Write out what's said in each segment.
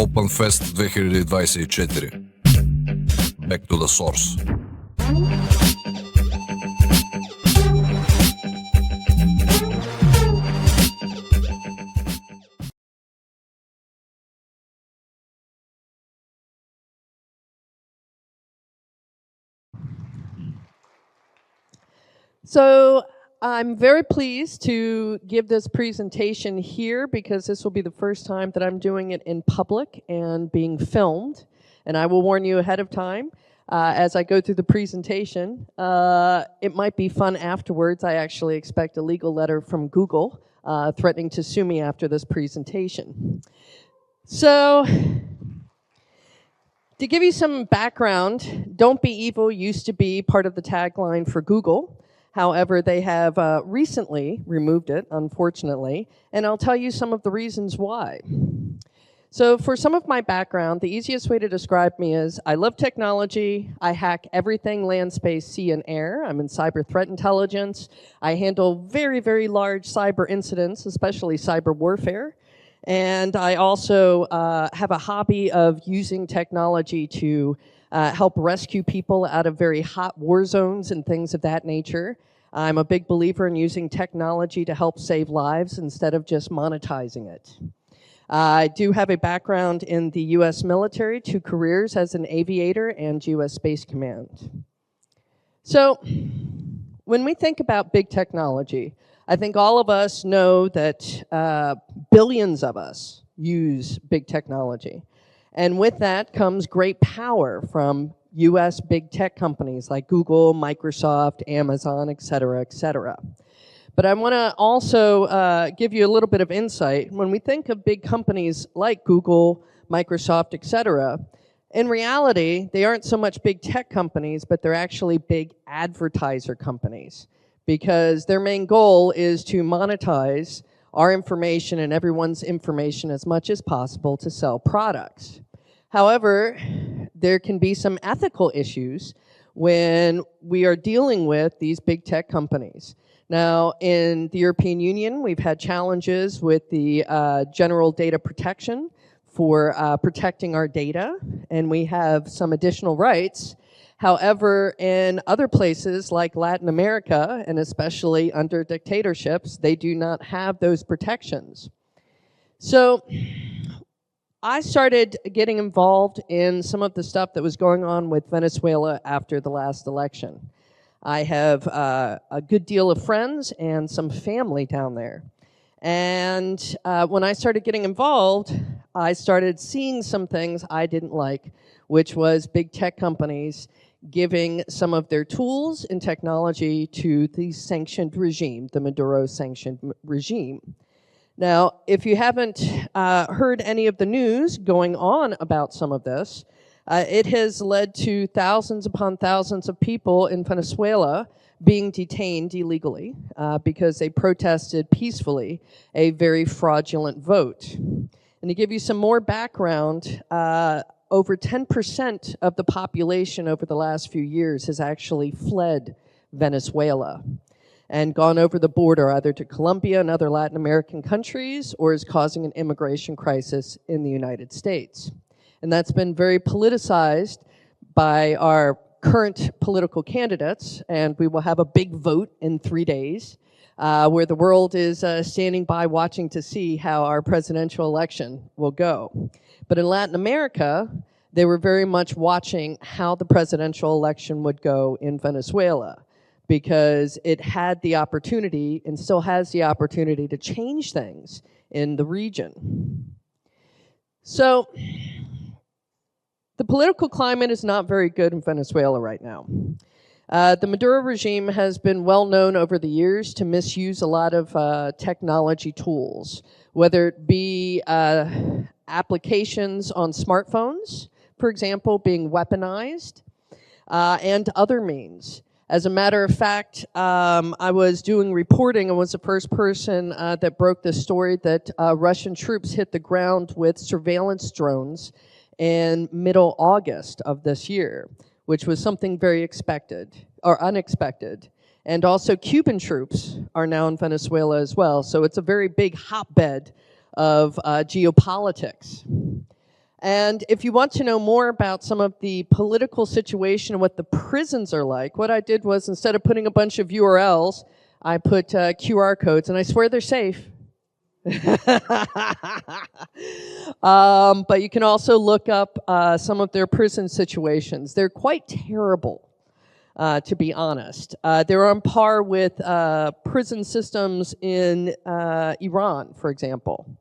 OpenFest 2024. Back to the source. So I'm very pleased to give this presentation here because this will be the first time that I'm doing it in public and being filmed. And I will warn you ahead of time as I go through the presentation. It might be fun afterwards. I actually expect a legal letter from Google threatening to sue me after this presentation. So, to give you some background, "Don't be evil" used to be part of the tagline for Google. However, they have recently removed it, unfortunately, and I'll tell you some of the reasons why. So for some of my background, the easiest way to describe me is I love technology, I hack everything land, space, sea, and air. I'm in cyber threat intelligence. I handle very, very large cyber incidents, especially cyber warfare. And I also have a hobby of using technology to help rescue people out of very hot war zones and things of that nature. I'm a big believer in using technology to help save lives instead of just monetizing it. I do have a background in the U.S. military, 2 careers as an aviator and U.S. Space Command. So when we think about big technology, I think all of us know that billions of us use big technology. And with that comes great power from U.S. big tech companies like Google, Microsoft, Amazon, et cetera, et cetera. But I want to also give you a little bit of insight. When we think of big companies like Google, Microsoft, et cetera, in reality, they aren't so much big tech companies, but they're actually big advertiser companies, because their main goal is to monetize our information and everyone's information as much as possible to sell products. However, there can be some ethical issues when we are dealing with these big tech companies. Now, in the European Union, we've had challenges with the general data protection for protecting our data, and we have some additional rights. However, in other places like Latin America, and especially under dictatorships, they do not have those protections. So I started getting involved in some of the stuff that was going on with Venezuela after the last election. I have a good deal of friends and some family down there. And when I started getting involved, I started seeing some things I didn't like, which was big tech companies giving some of their tools and technology to the sanctioned regime, the Maduro sanctioned regime. Now, if you haven't heard any of the news going on about some of this, it has led to thousands upon thousands of people in Venezuela being detained illegally because they protested peacefully a very fraudulent vote. And to give you some more background, over 10% of the population over the last few years has actually fled Venezuela and gone over the border either to Colombia and other Latin American countries, or is causing an immigration crisis in the United States. And that's been very politicized by our current political candidates, and we will have a big vote in 3 days where the world is standing by watching to see how our presidential election will go. But in Latin America, they were very much watching how the presidential election would go in Venezuela, because it had the opportunity and still has the opportunity to change things in the region. So the political climate is not very good in Venezuela right now. The Maduro regime has been well known over the years to misuse a lot of technology tools, whether it be applications on smartphones, for example, being weaponized, and other means. As a matter of fact, I was doing reporting and was the first person that broke the story that Russian troops hit the ground with surveillance drones in middle August of this year, which was something very expected or unexpected. And also Cuban troops are now in Venezuela as well. So it's a very big hotbed of geopolitics. And if you want to know more about some of the political situation and what the prisons are like, what I did was, instead of putting a bunch of URLs, I put QR codes, and I swear they're safe. But you can also look up some of their prison situations. They're quite terrible, to be honest. They're on par with prison systems in Iran, for example.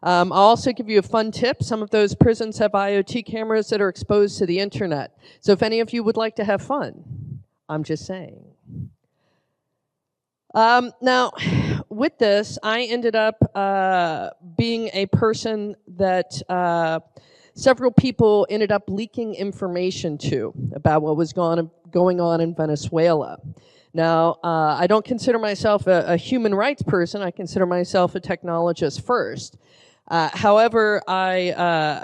I'll also give you a fun tip. Some of those prisons have IoT cameras that are exposed to the internet. So if any of you would like to have fun, I'm just saying. Now, with this, I ended up being a person that several people ended up leaking information to about what was going on in Venezuela. Now, I don't consider myself a human rights person. I consider myself a technologist first. However, I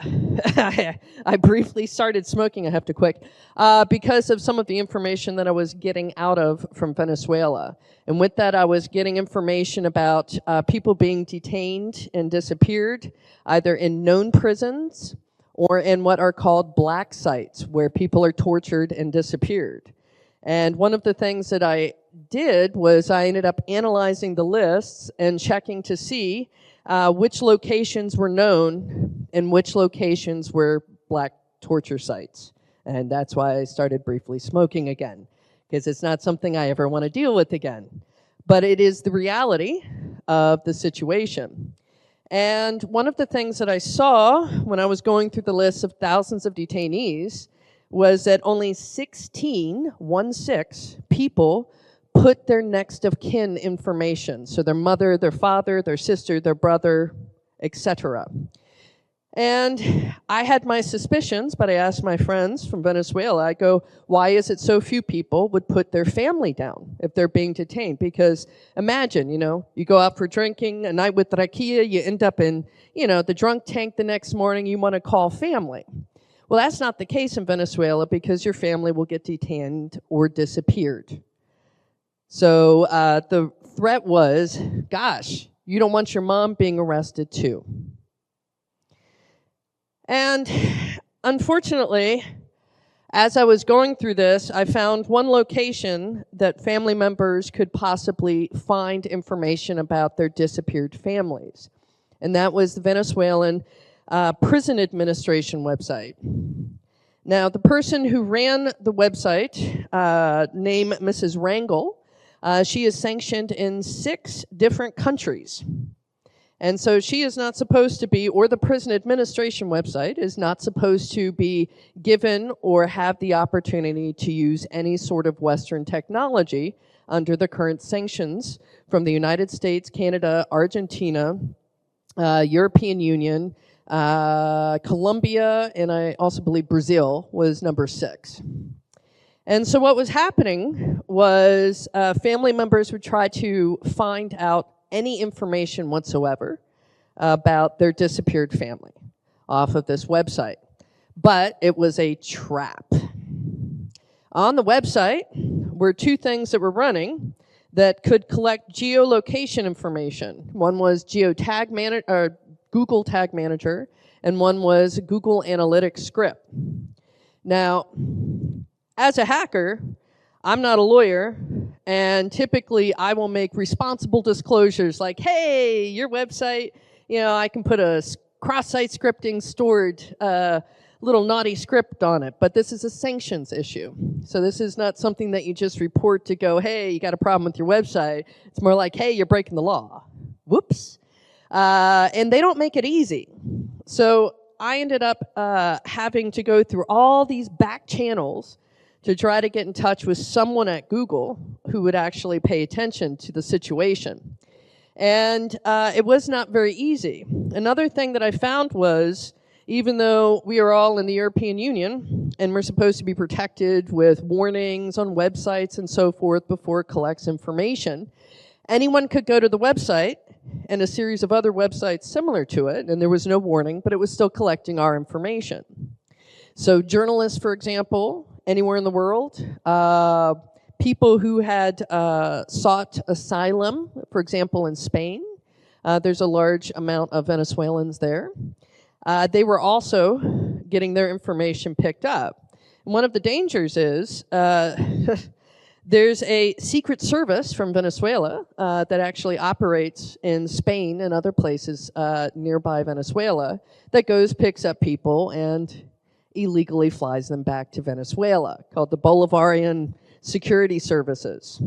briefly started smoking, I have to quit, because of some of the information that I was getting out of from Venezuela. And with that, I was getting information about people being detained and disappeared, either in known prisons or in what are called black sites, where people are tortured and disappeared. And one of the things that I did was I ended up analyzing the lists and checking to see which locations were known and which locations were black torture sites. And that's why I started briefly smoking again, because it's not something I ever want to deal with again. But it is the reality of the situation. And one of the things that I saw when I was going through the list of thousands of detainees was that only 16 people put their next of kin information, so their mother, their father, their sister, their brother, etc. And I had my suspicions, but I asked my friends from Venezuela, I go, why is it so few people would put their family down if they're being detained? Because imagine, you go out for drinking, a night with rakia, you end up in, the drunk tank the next morning, you want to call family. Well, that's not the case in Venezuela, because your family will get detained or disappeared. So the threat was, gosh, you don't want your mom being arrested too. And unfortunately, as I was going through this, I found one location that family members could possibly find information about their disappeared families. And that was the Venezuelan prison administration website. Now, the person who ran the website, named Mrs. Rangel, she is sanctioned in 6 different countries. And so she is not supposed to be, or the prison administration website is not supposed to be given or have the opportunity to use any sort of Western technology under the current sanctions from the United States, Canada, Argentina, European Union, Colombia, and I also believe Brazil was number 6. And so what was happening was family members would try to find out any information whatsoever about their disappeared family off of this website. But it was a trap. On the website were 2 things that were running that could collect geolocation information. One was Google Tag Manager, and one was Google Analytics Script. Now, as a hacker, I'm not a lawyer, and typically I will make responsible disclosures like, hey, your website, I can put a cross-site scripting stored little naughty script on it, but this is a sanctions issue. So this is not something that you just report to go, hey, you got a problem with your website. It's more like, hey, you're breaking the law. Whoops. And they don't make it easy. So I ended up having to go through all these back channels to try to get in touch with someone at Google who would actually pay attention to the situation. And it was not very easy. Another thing that I found was, even though we are all in the European Union and we're supposed to be protected with warnings on websites and so forth before it collects information, anyone could go to the website and a series of other websites similar to it, and there was no warning, but it was still collecting our information. So journalists, for example, anywhere in the world, people who had sought asylum, for example, in Spain, there's a large amount of Venezuelans there. They were also getting their information picked up. And one of the dangers is there's a secret service from Venezuela that actually operates in Spain and other places nearby Venezuela that goes, picks up people, and illegally flies them back to Venezuela, called the Bolivarian Security Services.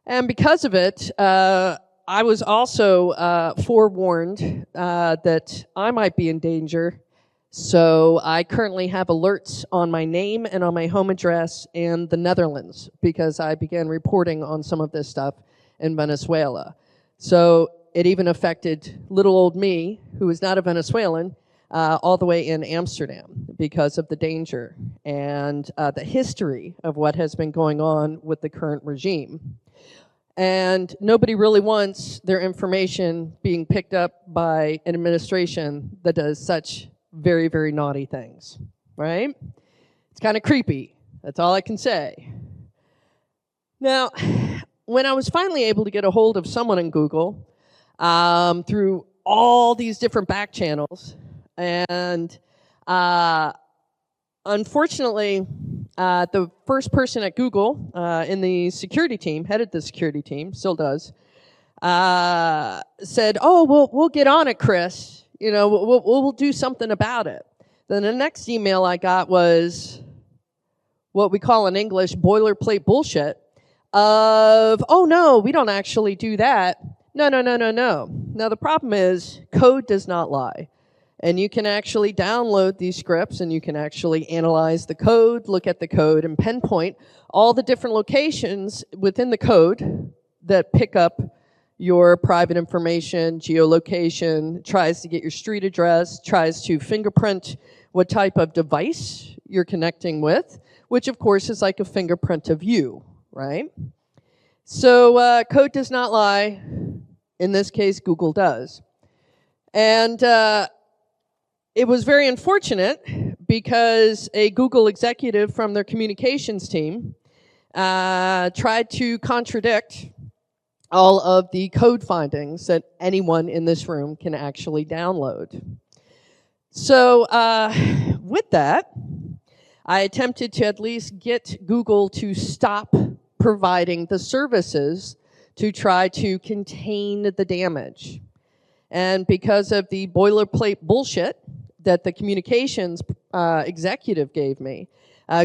And because of it, I was also forewarned that I might be in danger. So I currently have alerts on my name and on my home address in the Netherlands because I began reporting on some of this stuff in Venezuela. So it even affected little old me, who is not a Venezuelan, all the way in Amsterdam because of the danger and the history of what has been going on with the current regime. And nobody really wants their information being picked up by an administration that does such very, very naughty things, right? It's kind of creepy. That's all I can say. Now, when I was finally able to get a hold of someone in Google through all these different back channels, and unfortunately, the first person at Google in the security team, headed the security team, still does, said, "Oh, we'll get on it, Chris. You know, we'll do something about it." Then the next email I got was what we call in English boilerplate bullshit of, "Oh no, we don't actually do that. No. Now the problem is code does not lie. And you can actually download these scripts and you can actually analyze the code, look at the code, and pinpoint all the different locations within the code that pick up your private information, geolocation, tries to get your street address, tries to fingerprint what type of device you're connecting with, which of course is like a fingerprint of you, right? So code does not lie. In this case, Google does. And it was very unfortunate because a Google executive from their communications team tried to contradict all of the code findings that anyone in this room can actually download. So with that, I attempted to at least get Google to stop providing the services to try to contain the damage. And because of the boilerplate bullshit that the communications executive gave me,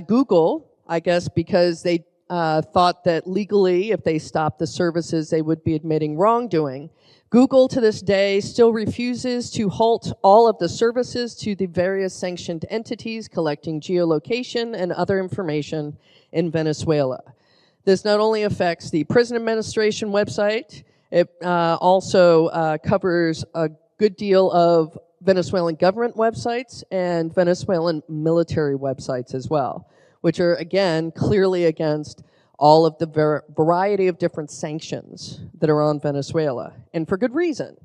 Google, I guess because they thought that legally, if they stopped the services, they would be admitting wrongdoing. Google, to this day, still refuses to halt all of the services to the various sanctioned entities collecting geolocation and other information in Venezuela. This not only affects the prison administration website, it also covers a good deal of Venezuelan government websites and Venezuelan military websites as well, which are, again, clearly against all of the variety of different sanctions that are on Venezuela. And for good reason,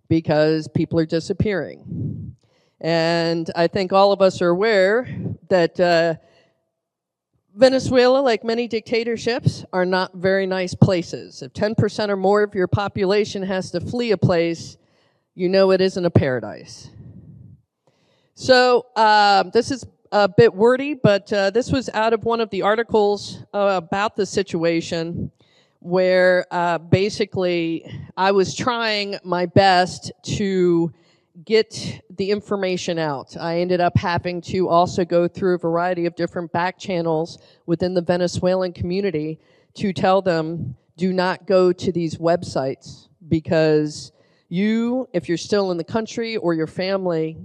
because people are disappearing. And I think all of us are aware that Venezuela, like many dictatorships, are not very nice places. If 10% or more of your population has to flee a place, you know it isn't a paradise. So this is a bit wordy, but this was out of one of the articles about the situation where basically I was trying my best to get the information out. I ended up having to also go through a variety of different back channels within the Venezuelan community to tell them, do not go to these websites because you, if you're still in the country, or your family,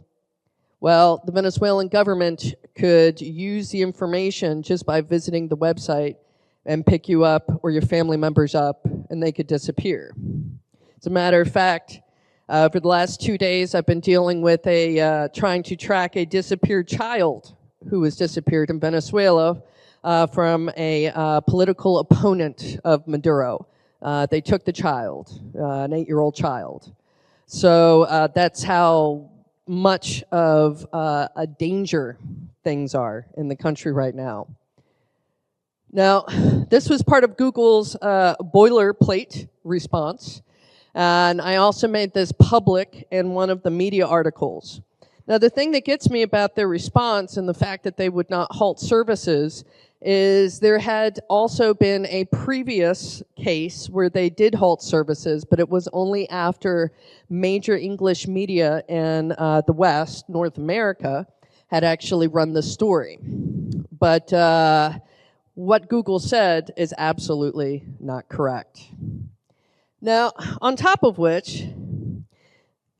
well, the Venezuelan government could use the information just by visiting the website and pick you up or your family members up, and they could disappear. As a matter of fact, for the last 2 days, I've been dealing with trying to track a disappeared child who was disappeared in Venezuela from a political opponent of Maduro. They took the child, an 8-year-old child. So that's how much of a danger things are in the country right now. Now, this was part of Google's boilerplate response, and I also made this public in one of the media articles. Now, the thing that gets me about their response and the fact that they would not halt services is there had also been a previous case where they did halt services, but it was only after major English media in the West, North America, had actually run the story. But what Google said is absolutely not correct. Now, on top of which,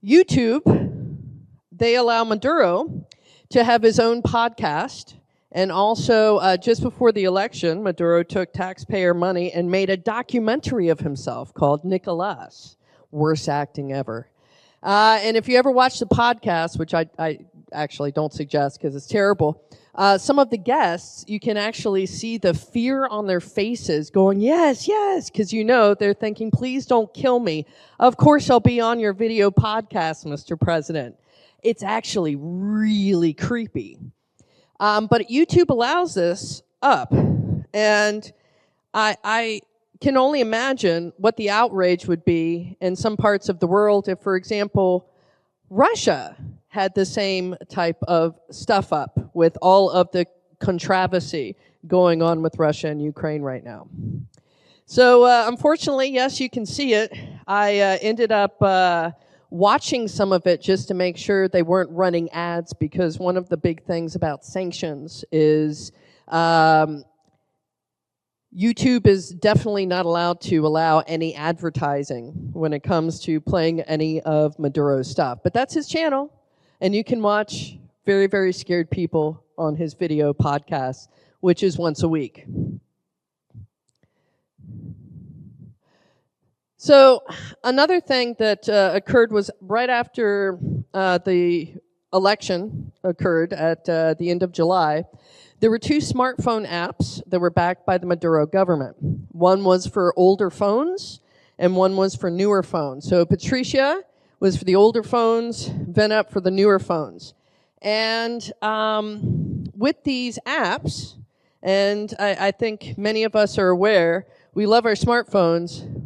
YouTube, they allow Maduro to have his own podcast. And also, just before the election, Maduro took taxpayer money and made a documentary of himself called Nicolas, worst acting ever. And if you ever watch the podcast, which I actually don't suggest because it's terrible, some of the guests, you can actually see the fear on their faces going, yes, yes, because you know they're thinking, please don't kill me. Of course I'll be on your video podcast, Mr. President. It's actually really creepy. But YouTube allows this up, and I can only imagine what the outrage would be in some parts of the world if, for example, Russia had the same type of stuff up with all of the controversy going on with Russia and Ukraine right now. So unfortunately, yes, you can see it. I ended up watching some of it just to make sure they weren't running ads, because one of the big things about sanctions is YouTube is definitely not allowed to allow any advertising when it comes to playing any of Maduro's stuff. But that's his channel, and you can watch Very, Very Scared People on his video podcast, which is once a week. So another thing that occurred was right after the election occurred at the end of July, there were 2 smartphone apps that were backed by the Maduro government. One was for older phones, and one was for newer phones. So Patricia was for the older phones, Venup for the newer phones. And with these apps, and I think many of us are aware, we love our smartphones,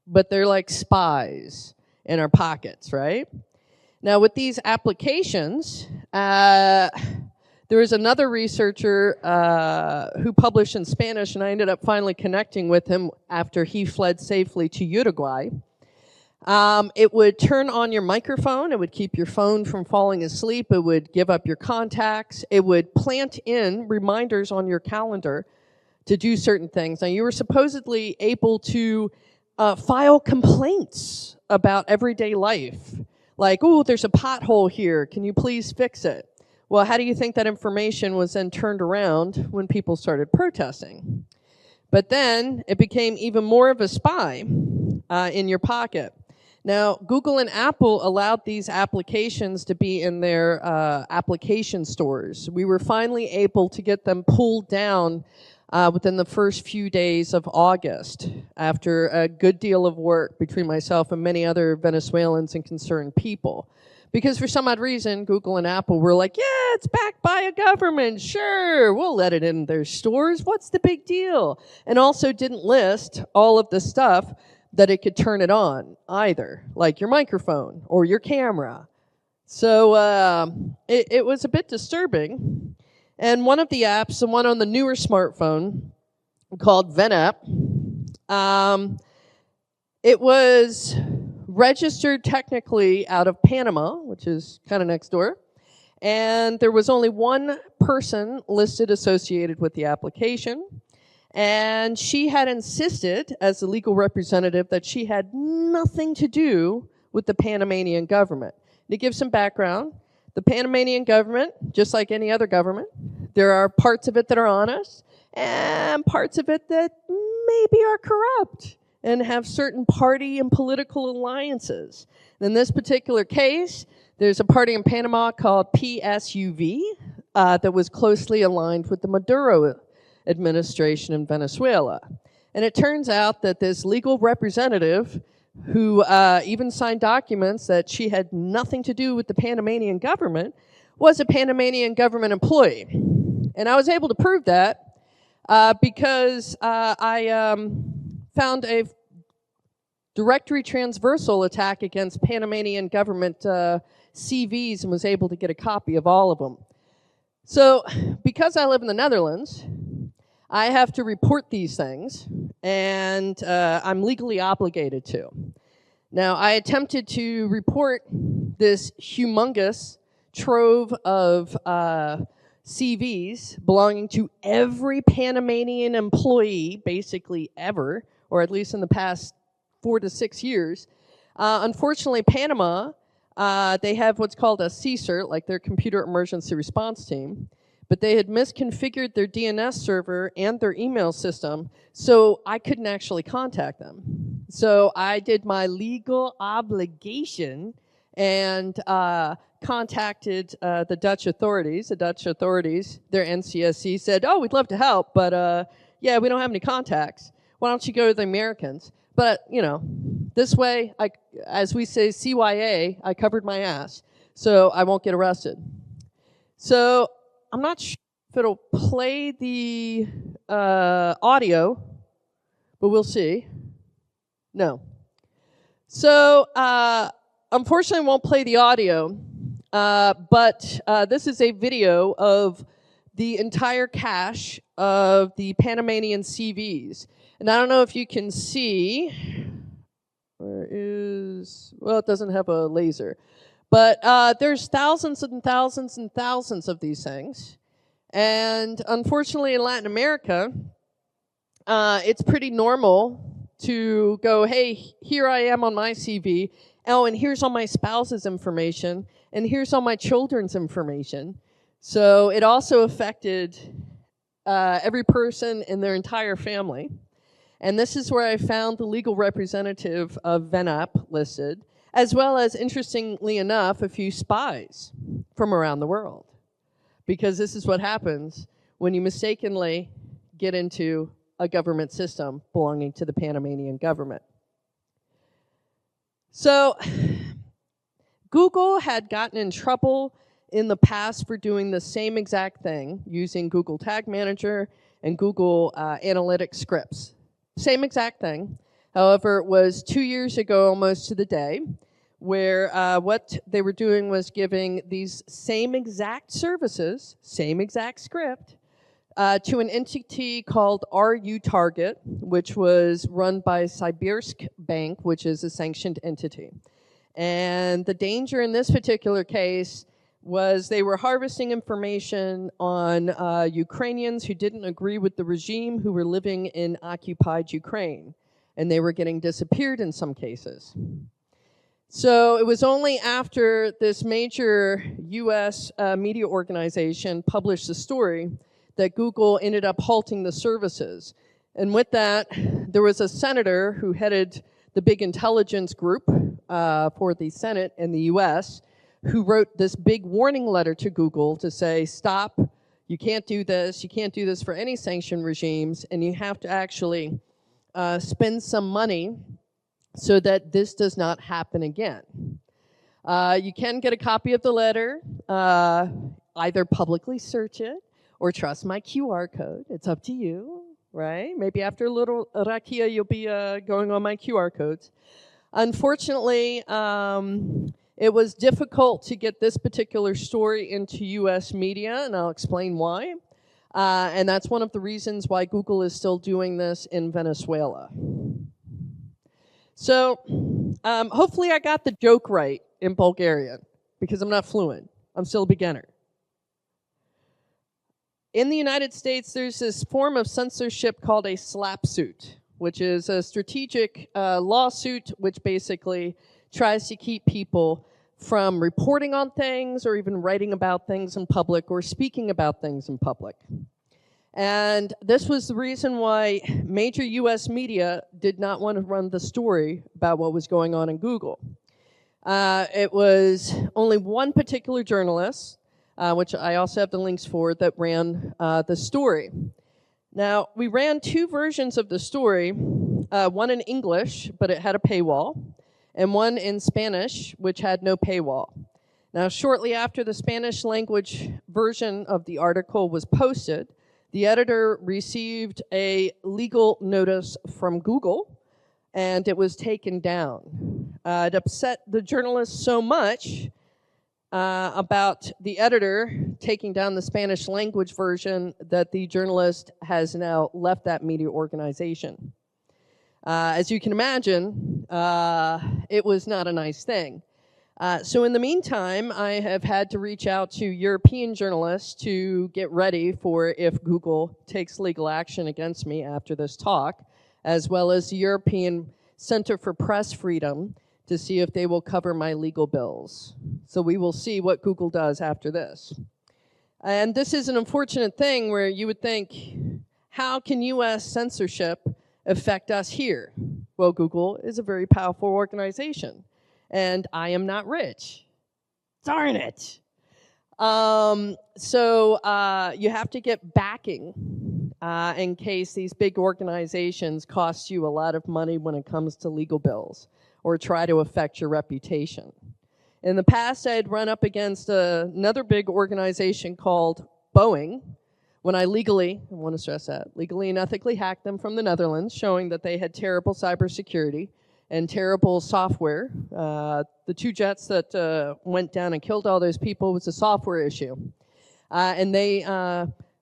but they're like spies in our pockets, right? Now, with these applications, there was another researcher who published in Spanish, and I ended up finally connecting with him after he fled safely to Uruguay. It would turn on your microphone. It would keep your phone from falling asleep. It would give up your contacts. It would plant in reminders on your calendar to do certain things. Now, you were supposedly able to file complaints about everyday life. Like, oh, there's a pothole here. Can you please fix it? Well, how do you think that information was then turned around when people started protesting? But then it became even more of a spy in your pocket. Now, Google and Apple allowed these applications to be in their application stores. We were finally able to get them pulled down within the first few days of August, after a good deal of work between myself and many other Venezuelans and concerned people. Because for some odd reason, Google and Apple were like, yeah, it's backed by a government, sure, we'll let it in their stores, what's the big deal? And also didn't list all of the stuff that it could turn it on either, like your microphone or your camera. So it was a bit disturbing. And one of the apps, the one on the newer smartphone called Venup, it was registered technically out of Panama, which is kind of next door. And there was only one person listed associated with the application. And she had insisted, as the legal representative, that she had nothing to do with the Panamanian government. To give some background, the Panamanian government, just like any other government, there are parts of it that are honest and parts of it that maybe are corrupt and have certain party and political alliances. In this particular case, there's a party in Panama called PSUV that was closely aligned with the Maduro administration in Venezuela. And it turns out that this legal representative, who even signed documents that she had nothing to do with the Panamanian government, was a Panamanian government employee. And I was able to prove that because I found a directory transversal attack against Panamanian government CVs and was able to get a copy of all of them. So because I live in the Netherlands, I have to report these things, and I'm legally obligated to. Now, I attempted to report this humongous trove of CVs belonging to every Panamanian employee, basically ever, or at least in the past 4 to 6 years. Unfortunately, Panama, they have what's called a CSERT, like their Computer Emergency Response Team, but they had misconfigured their DNS server and their email system, so I couldn't actually contact them. So I did my legal obligation and contacted the Dutch authorities. The Dutch authorities, their NCSC, said, "Oh, we'd love to help, but yeah, we don't have any contacts. Why don't you go to the Americans?" But, you know, this way, as we say, CYA, I covered my ass, so I won't get arrested. So I'm not sure if it'll play the audio, but we'll see. No. So unfortunately, I won't play the audio, but this is a video of the entire cache of the Panamanian CVs. And I don't know if you can see, well, it doesn't have a laser. But there's thousands and thousands and thousands of these things. And unfortunately, in Latin America, it's pretty normal to go, hey, here I am on my CV. Oh, and here's all my spouse's information. And here's all my children's information. So it also affected every person in their entire family. And this is where I found the legal representative of VENAP listed, as well as, interestingly enough, a few spies from around the world. Because this is what happens when you mistakenly get into a government system belonging to the Panamanian government. So Google had gotten in trouble in the past for doing the same exact thing using Google Tag Manager and Google Analytics scripts. Same exact thing. However, it was 2 years ago, almost to the day, where what they were doing was giving these same exact services, same exact script, to an entity called RU Target, which was run by Sibirsk Bank, which is a sanctioned entity. And the danger in this particular case was they were harvesting information on Ukrainians who didn't agree with the regime, who were living in occupied Ukraine. And they were getting disappeared in some cases. So it was only after this major US media organization published the story that Google ended up halting the services. And with that, there was a senator who headed the big intelligence group for the Senate in the US who wrote this big warning letter to Google to say, stop, you can't do this for any sanctioned regimes, and you have to actually spend some money so that this does not happen again. You can get a copy of the letter, either publicly search it or trust my QR code. It's up to you, right? Maybe after a little rakia, you'll be going on my QR codes. Unfortunately, it was difficult to get this particular story into US media, and I'll explain why. And that's one of the reasons why Google is still doing this in Venezuela. So hopefully I got the joke right in Bulgarian, because I'm not fluent. I'm still a beginner. In the United States, there's this form of censorship called a SLAPP suit, which is a strategic lawsuit which basically tries to keep people from reporting on things or even writing about things in public or speaking about things in public. And this was the reason why major US media did not want to run the story about what was going on in Google. It was only one particular journalist, which I also have the links for, that ran the story. Now, we ran two versions of the story, one in English, but it had a paywall, and one in Spanish, which had no paywall. Now, shortly after the Spanish language version of the article was posted, the editor received a legal notice from Google and it was taken down. It upset the journalists so much about the editor taking down the Spanish language version that the journalist has now left that media organization. As you can imagine, it was not a nice thing. So in the meantime, I have had to reach out to European journalists to get ready for if Google takes legal action against me after this talk, as well as the European Center for Press Freedom to see if they will cover my legal bills. So we will see what Google does after this. And this is an unfortunate thing where you would think, how can US censorship affect us here? Well, Google is a very powerful organization, and I am not rich. Darn it. So you have to get backing in case these big organizations cost you a lot of money when it comes to legal bills or try to affect your reputation. In the past, I had run up against another big organization called Boeing when I want to stress that, legally and ethically hacked them from the Netherlands, showing that they had terrible cybersecurity and terrible software. The 2 jets that went down and killed all those people was a software issue. And they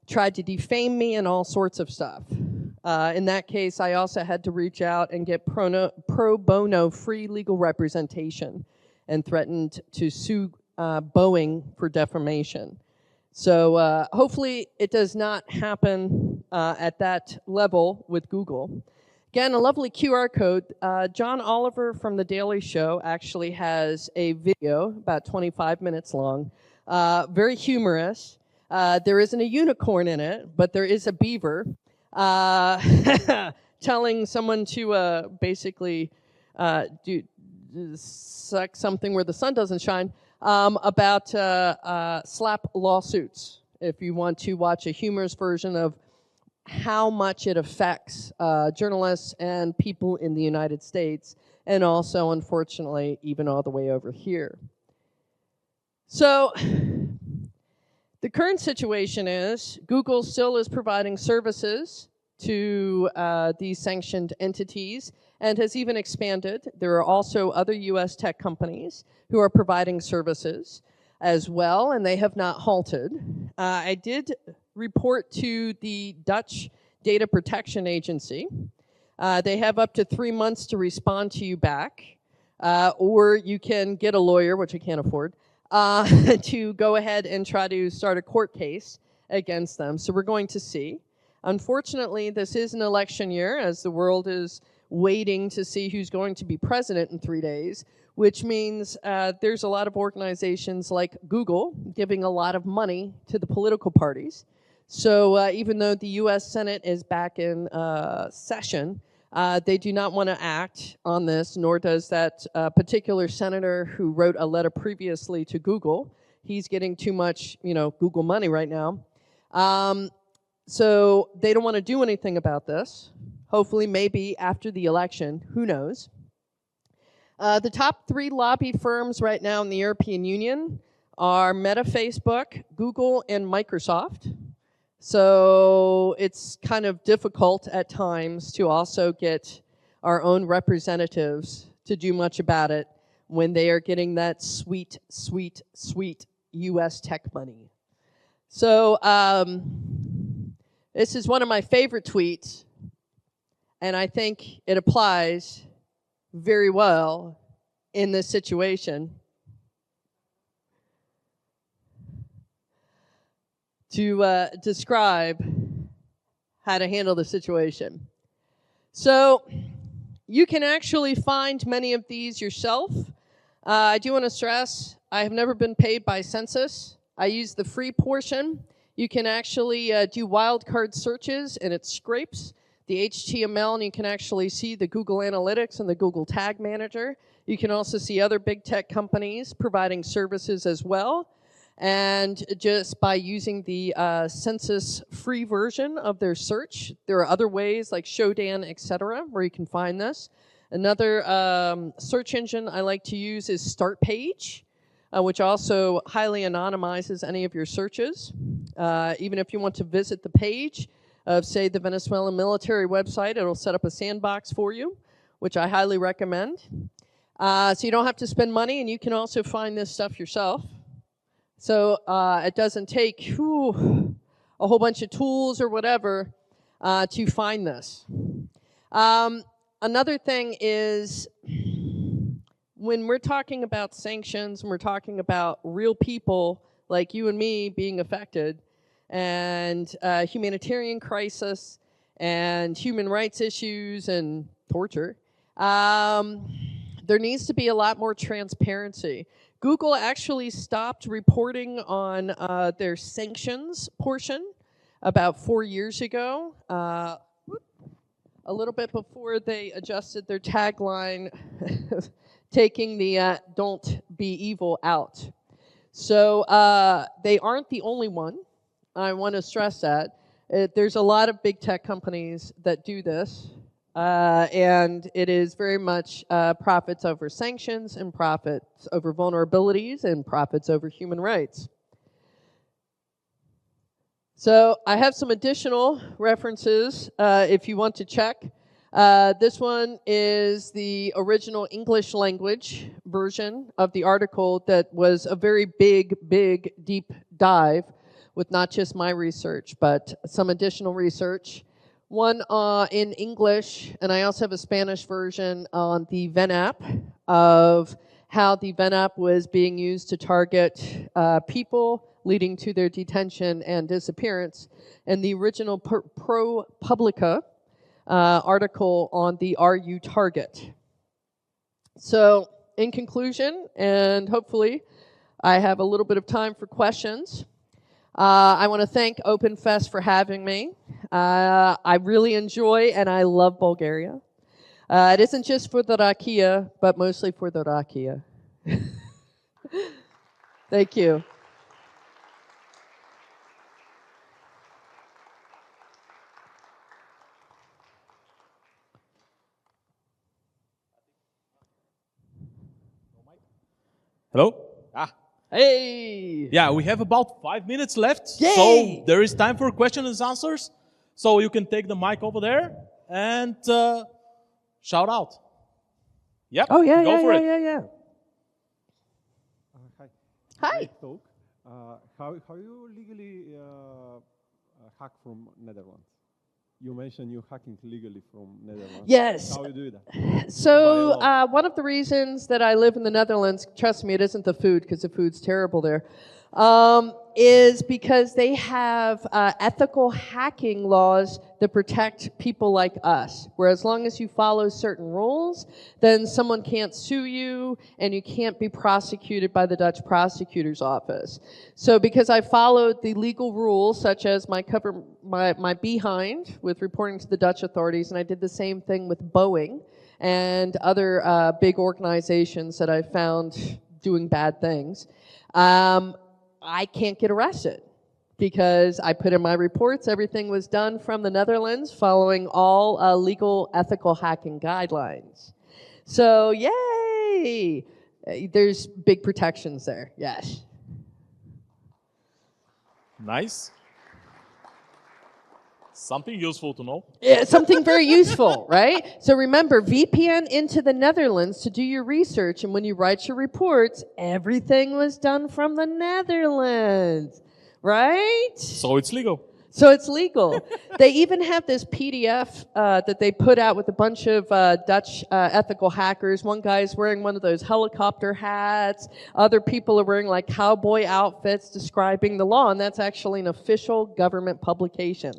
tried to defame me and all sorts of stuff. In that case, I also had to reach out and get pro bono free legal representation and threatened to sue Boeing for defamation. So hopefully it does not happen at that level with Google. Again, a lovely QR code. John Oliver from The Daily Show actually has a video, about 25 minutes long, very humorous. There isn't a unicorn in it, but there is a beaver telling someone to basically suck something where the sun doesn't shine, about SLAPP lawsuits, if you want to watch a humorous version of how much it affects journalists and people in the United States, and also, unfortunately, even all the way over here. So the current situation is Google still is providing services to these sanctioned entities and has even expanded. There are also other US tech companies who are providing services as well, and they have not halted. I did report to the Dutch Data Protection Agency. They have up to 3 months to respond to you back, or you can get a lawyer, which I can't afford, to go ahead and try to start a court case against them. So we're going to see. Unfortunately, this is an election year, as the world is waiting to see who's going to be president in 3 days, which means there's a lot of organizations like Google giving a lot of money to the political parties. So even though the US Senate is back in session, they do not want to act on this, nor does that particular senator who wrote a letter previously to Google. He's getting too much, Google money right now. So they don't want to do anything about this. Hopefully, maybe after the election, who knows. The top 3 lobby firms right now in the European Union are Meta, Facebook, Google, and Microsoft. So it's kind of difficult at times to also get our own representatives to do much about it when they are getting that sweet, sweet, sweet US tech money. So this is one of my favorite tweets, and I think it applies very well in this situation. To describe how to handle the situation. So you can actually find many of these yourself. I do want to stress, I have never been paid by Census. I use the free portion. You can actually do wildcard searches, and it scrapes the HTML, and you can actually see the Google Analytics and the Google Tag Manager. You can also see other big tech companies providing services as well. And just by using the Census free version of their search, there are other ways like Shodan, etc., where you can find this. Another search engine I like to use is Start Page, which also highly anonymizes any of your searches. Even if you want to visit the page of, say, the Venezuelan military website, it'll set up a sandbox for you. which I highly recommend. So you don't have to spend money, and you can also find this stuff yourself. So it doesn't take a whole bunch of tools or whatever to find this. Another thing is, when we're talking about sanctions, when we're talking about real people like you and me being affected, and humanitarian crisis, and human rights issues, and torture, there needs to be a lot more transparency. Google actually stopped reporting on their sanctions portion about 4 years ago, a little bit before they adjusted their tagline, taking the "don't be evil" out. So they aren't the only one. I want to stress that. There's a lot of big tech companies that do this. And it is very much profits over sanctions, and profits over vulnerabilities, and profits over human rights. So I have some additional references if you want to check. This one is the original English language version of the article that was a very big, deep dive with not just my research, but some additional research. One in English, and I also have a Spanish version on the VENAP, of how the VENAP was being used to target people, leading to their detention and disappearance, and the original ProPublica article on the Are You Target. So, in conclusion, and hopefully I have a little bit of time for questions, I want to thank OpenFest for having me. I really enjoy and I love Bulgaria. It isn't just for the rakia, but mostly for the rakia. Thank you. Hello? Hey! Yeah, we have about 5 minutes left. Yay! So there is time for questions and answers. So you can take the mic over there and shout out. Yep. Oh, yeah, Go for it. yeah. Hi. Hi. Great talk. How you legally hack from Netherlands? You mentioned you hacking legally from Netherlands. Yes. How you do that? So one of the reasons that I live in the Netherlands, trust me, it isn't the food, because the food's terrible there, is because they have ethical hacking laws that protect people like us. Where as long as you follow certain rules, then someone can't sue you, and you can't be prosecuted by the Dutch prosecutor's office. So because I followed the legal rules, such as my behind with reporting to the Dutch authorities, and I did the same thing with Boeing and other big organizations that I found doing bad things, I can't get arrested because I put in my reports everything was done from the Netherlands following all legal ethical hacking guidelines. So, yay! There's big protections there, yes. Nice. Something useful to know. Yeah, something very useful, right? So remember, VPN into the Netherlands to do your research, and when you write your reports, everything was done from the Netherlands, right? So it's legal. So it's legal. They even have this PDF that they put out with a bunch of Dutch ethical hackers. One guy's wearing one of those helicopter hats. Other people are wearing like cowboy outfits describing the law, and that's actually an official government publication.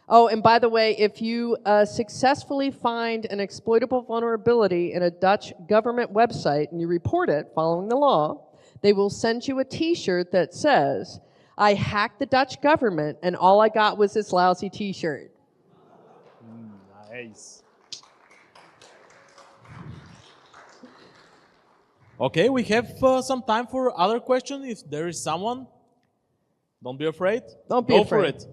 Oh, and by the way, if you successfully find an exploitable vulnerability in a Dutch government website and you report it following the law, they will send you a T-shirt that says, "I hacked the Dutch government and all I got was this lousy T-shirt." Nice. Okay, we have some time for other questions. If there is someone, don't be afraid. Don't be Go afraid. for it.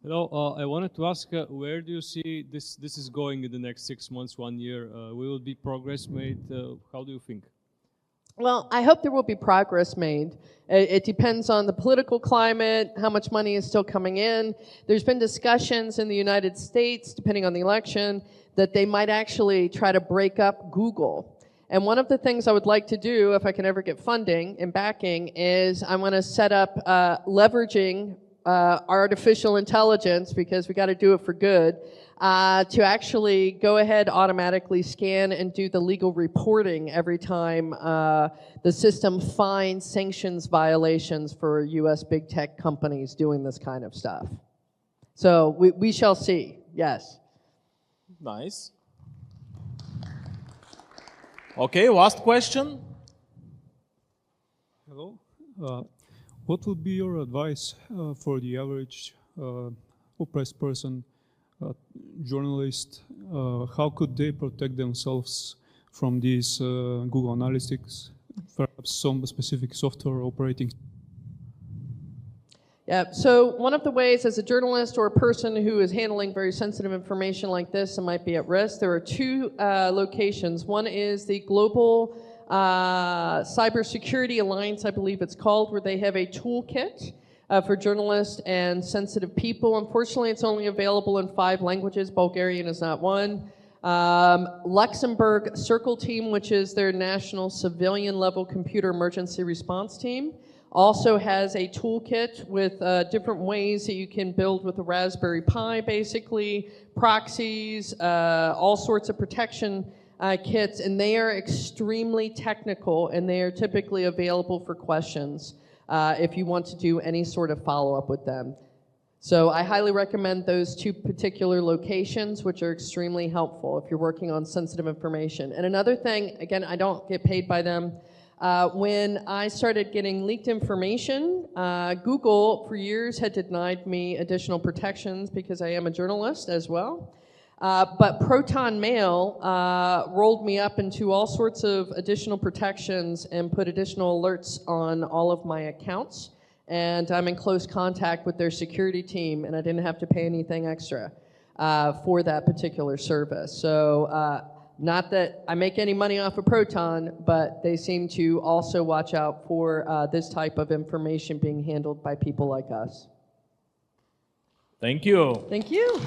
Hello, I wanted to ask, where do you see this is going in the next 6 months, 1 year? Will be progress made? How do you think? Well, I hope there will be progress made. It depends on the political climate, how much money is still coming in. There's been discussions in the United States, depending on the election, that they might actually try to break up Google. And one of the things I would like to do, if I can ever get funding and backing, is I want to set up leveraging artificial intelligence, because we got to do it for good, to actually go ahead, automatically scan and do the legal reporting every time the system finds sanctions violations for U.S. big tech companies doing this kind of stuff. So we shall see, yes. Nice. Okay, last question. Hello. What would be your advice for the average oppressed person, journalist? How could they protect themselves from these Google Analytics, perhaps some specific software operating? Yeah, so one of the ways as a journalist or a person who is handling very sensitive information like this and might be at risk, there are two locations. One is the Global Cybersecurity Alliance, I believe it's called, where they have a toolkit for journalists and sensitive people. Unfortunately, it's only available in 5 languages. Bulgarian is not one. Luxembourg Circle Team, which is their national civilian level computer emergency response team, also has a toolkit with different ways that you can build with a Raspberry Pi, basically, proxies, all sorts of protection kits, and they are extremely technical, and they are typically available for questions if you want to do any sort of follow-up with them. So I highly recommend those 2 particular locations, which are extremely helpful if you're working on sensitive information. And another thing, again, I don't get paid by them. When I started getting leaked information, Google for years had denied me additional protections because I am a journalist as well. But Proton Mail rolled me up into all sorts of additional protections and put additional alerts on all of my accounts. And I'm in close contact with their security team, and I didn't have to pay anything extra for that particular service. So not that I make any money off of Proton, but they seem to also watch out for this type of information being handled by people like us. Thank you. Thank you.